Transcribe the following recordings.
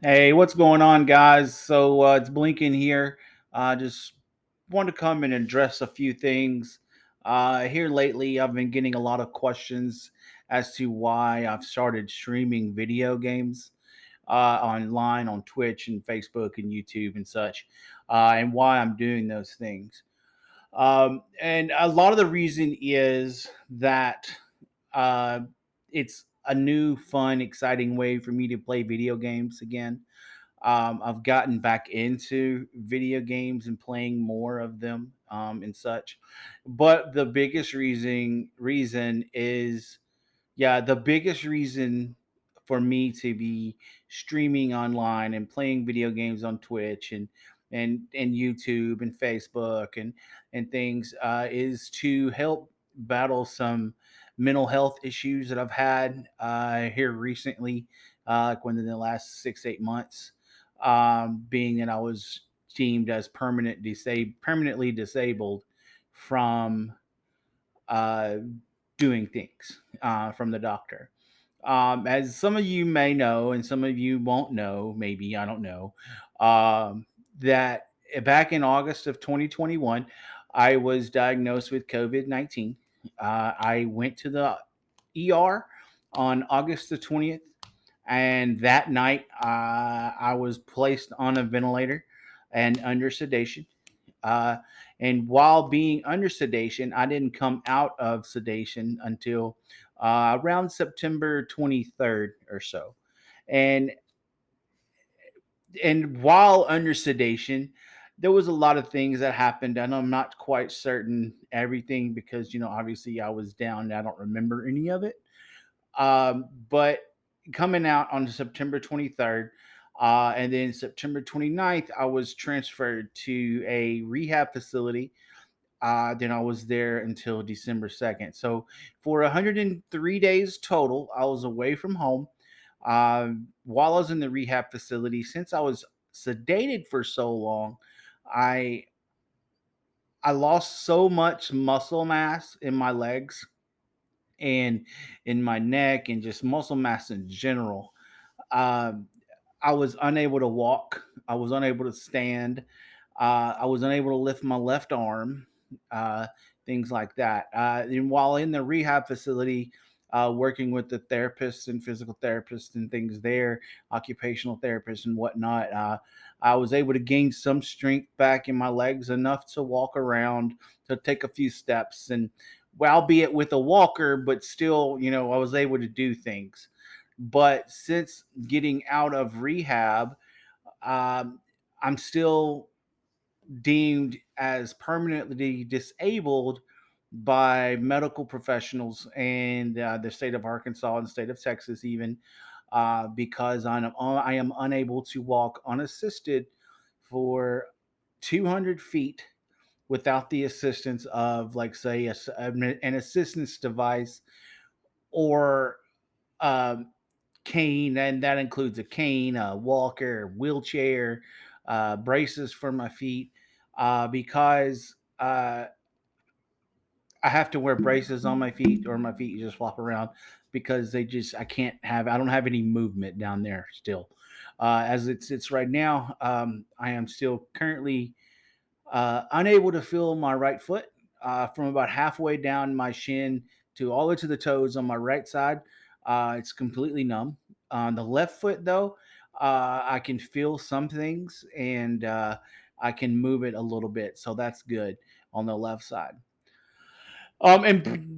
Hey, what's going on, guys? It's Blinken here. Just want to come and address a few things. Here lately, I've been getting a lot of questions as to why I've started streaming video games online on Twitch and Facebook and YouTube and such, and why I'm doing those things. And a lot of the reason is that uh, it's a new, fun, exciting way for me to play video games again. I've gotten back into video games and playing more of them and such. But the biggest reason is the biggest reason for me to be streaming online and playing video games on Twitch and YouTube and Facebook and things is to help battle some mental health issues that I've had here recently, like within the last 6 8 months, being that I was deemed as permanently disabled from uh, doing things from the doctor. As some of you may know, and some of you won't know, maybe I don't know, that back in August of 2021, I was diagnosed with COVID-19. I went to the ER on August the 20th, and that night I was placed on a ventilator and under sedation. Uh, and while being under sedation, I didn't come out of sedation until around September 23rd or so. And and while under sedation, there was a lot of things that happened, and I'm not quite certain everything because obviously I was down and I don't remember any of it. But coming out on September 23rd, and then September 29th, I was transferred to a rehab facility. Then I was there until December 2nd. So for 103 days total, I was away from home while I was in the rehab facility. Since I was sedated for so long, I I lost so much muscle mass in my legs and in my neck and just muscle mass in general. Um, I was unable to walk. I was unable to stand. I was unable to lift my left arm. Uh, Things like that. And while in the rehab facility, working with the therapists and physical therapists and things there, occupational therapists and whatnot, I was able to gain some strength back in my legs enough to walk around, to take a few steps, and albeit with a walker, but still, I was able to do things. But since getting out of rehab, um, I'm still deemed as permanently disabled by medical professionals and the state of Arkansas and state of Texas, even because I am unable to walk unassisted for 200 feet without the assistance of, like, say, an assistance device or um, cane, and that includes a cane, a walker, wheelchair, braces for my feet, because I have to wear braces on my feet, or my feet just flop around because I don't have any movement down there still. As it sits right now, I am still currently unable to feel my right foot from about halfway down my shin to all the way to the toes on my right side. It's completely numb. On the left foot, though, I can feel some things and I can move it a little bit. So that's good on the left side.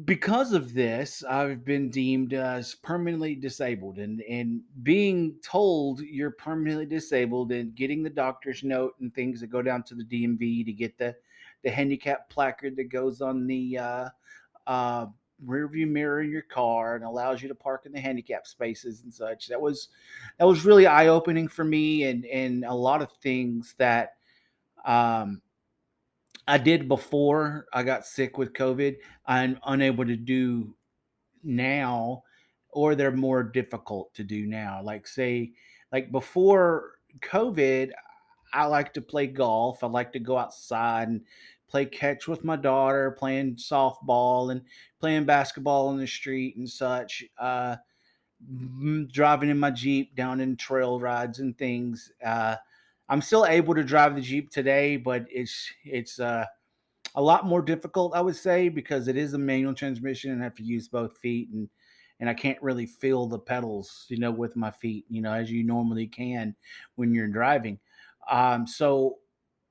Because of this, I've been deemed as permanently disabled, and being told you're permanently disabled and getting the doctor's note and things that go down to the DMV to get the handicap placard that goes on the uh, rear view mirror in your car and allows you to park in the handicap spaces and such. That was really eye opening for me, and a lot of things that um, I did before I got sick with COVID, I'm unable to do now, or they're more difficult to do now. Like, say, like before COVID, I like to play golf. I like to go outside and play catch with my daughter, playing softball and playing basketball in the street and such. driving in my Jeep down in trail rides and things. I'm still able to drive the Jeep today, but it's a lot more difficult, I would say, because it is a manual transmission and I have to use both feet, and I can't really feel the pedals, with my feet, as you normally can when you're driving. So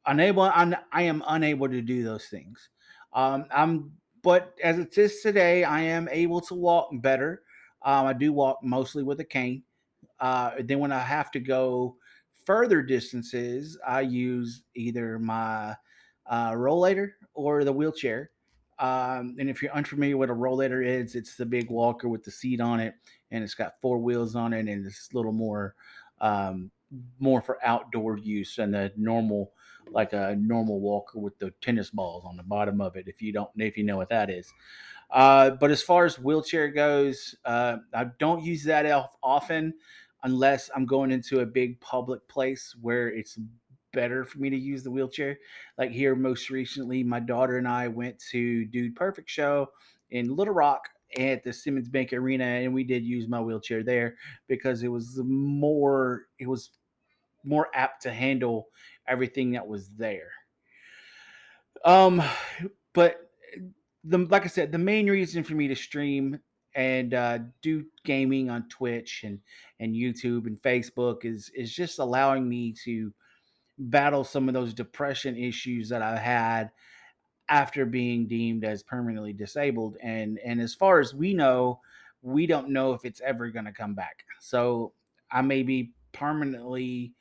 I am unable to do those things. But as it is today, I am able to walk better. I do walk mostly with a cane. Then when I have to go further distances, I use either my rollator or the wheelchair. And if you're unfamiliar what a rollator is, it's the big walker with the seat on it, and it's got four wheels on it, and it's a little um, more for outdoor use than the normal, like a normal walker with the tennis balls on the bottom of it. If you know what that is. But as far as wheelchair goes, I don't use that often unless I'm going into a big public place where it's better for me to use the wheelchair. Like here, most recently, my daughter and I went to Dude Perfect show in Little Rock at the Simmons Bank Arena, and we did use my wheelchair there because it was more apt to handle everything that was there. Um, but like I said, the main reason for me to stream and do gaming on Twitch and YouTube and Facebook is just allowing me to battle some of those depression issues that I had after being deemed as permanently disabled. And as far as we know, we don't know if it's ever going to come back. So I may be permanently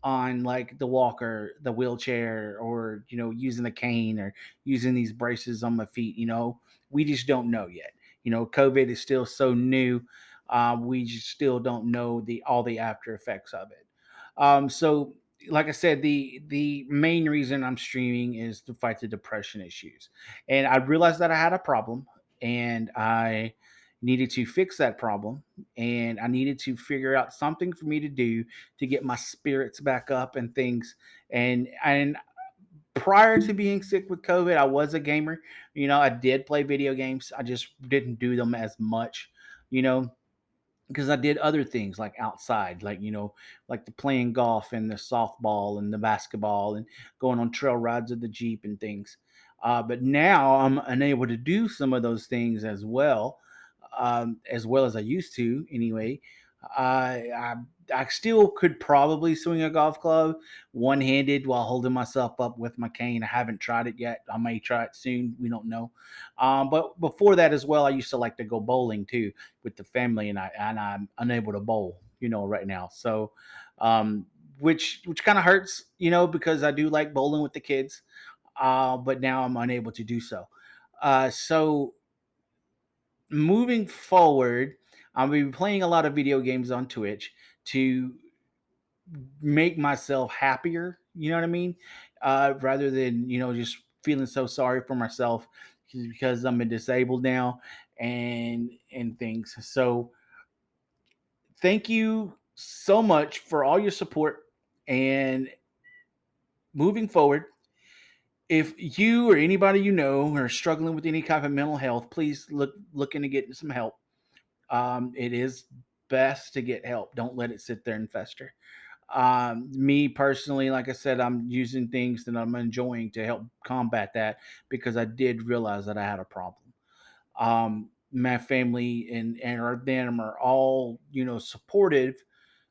on like the walker, the wheelchair, or using the cane or using these braces on my feet. We just don't know yet. COVID is still so new. We just still don't know the all the after effects of it. So, like I said, the main reason I'm streaming is to fight the depression issues, and I realized that I had a problem, and I needed to fix that problem, and I needed to figure out something for me to do to get my spirits back up and things. And prior to being sick with COVID, I was a gamer. I did play video games. I just didn't do them as much, you know, because I did other things like outside, like like the playing golf and the softball and the basketball and going on trail rides with the Jeep and things. But now I'm unable to do some of those things as well as I used to anyway. I still could probably swing a golf club one handed while holding myself up with my cane. I haven't tried it yet. I may try it soon. We don't know. But before that as well, I used to like to go bowling too with the family, and I'm unable to bowl, right now. So, um, which kind of hurts, because I do like bowling with the kids, but now I'm unable to do so. So moving forward, I'll be playing a lot of video games on Twitch to make myself happier. You know what I mean? Rather than just feeling so sorry for myself because I'm a disabled now and things. So thank you so much for all your support. And moving forward, if you or anybody are struggling with any kind of mental health, please look into getting some help. It is best to get help. Don't let it sit there and fester. Me personally, like I said, I'm using things that I'm enjoying to help combat that because I did realize that I had a problem. My family and our them are all supportive.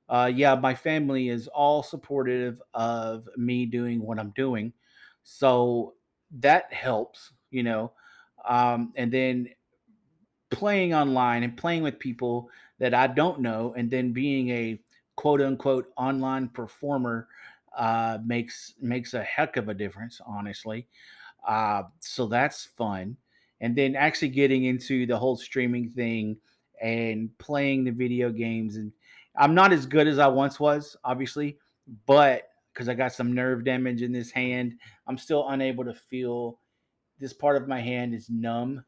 Yeah, my family is all supportive of me doing what I'm doing, so that helps. And then playing online and playing with people that I don't know, and then being a quote unquote online performer makes a heck of a difference, honestly. So that's fun. And then actually getting into the whole streaming thing and playing the video games. And I'm not as good as I once was, obviously, but because I got some nerve damage in this hand, I'm still unable to feel. This part of my hand is numb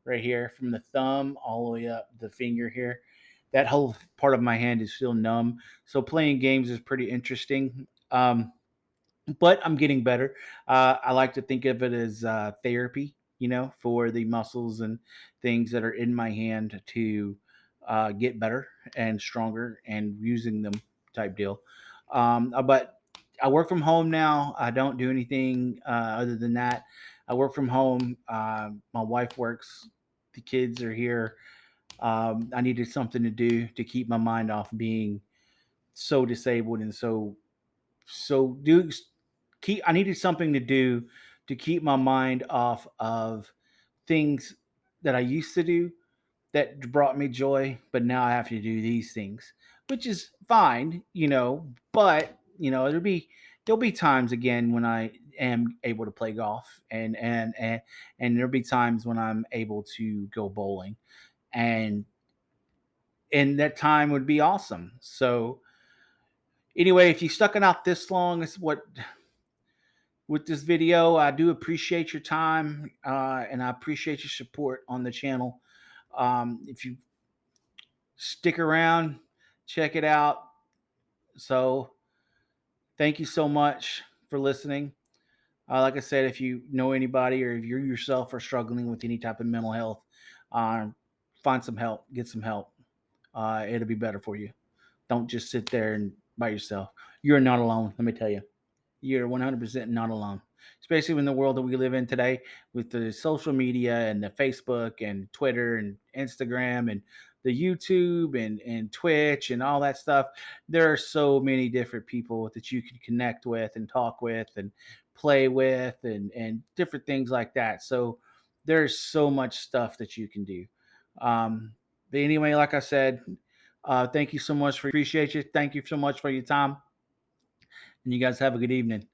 right here from the thumb all the way up the finger here. That whole part of my hand is still numb. So playing games is pretty interesting. But I'm getting better. I like to think of it as therapy, for the muscles and things that are in my hand to get better and stronger and using them type deal. But I work from home now. I don't do anything other than that. I work from home. My wife works. The kids are here. I needed something to do to keep my mind off being so disabled and so do keep. I needed something to do to keep my mind off of things that I used to do that brought me joy, but now I have to do these things, which is fine, but there'll be times again when I am able to play golf and there'll be times when I'm able to go bowling and that time would be awesome. So anyway, if you stuck it out this long, it's what with this video. I do appreciate your time and I appreciate your support on the channel. If you stick around, check it out. So, thank you so much for listening. Like I said, if you know anybody or if you yourself are struggling with any type of mental health, uh, find some help, get some help. It'll be better for you. Don't just sit there and by yourself. You're not alone, let me tell you. You're 100% not alone, especially in the world that we live in today with the social media and the Facebook and Twitter and Instagram and the YouTube and Twitch and all that stuff. There are so many different people that you can connect with and talk with and play with and different things like that. So there's so much stuff that you can do. But anyway, like I said, thank you so much for appreciate you. Thank you so much for your time. And you guys have a good evening.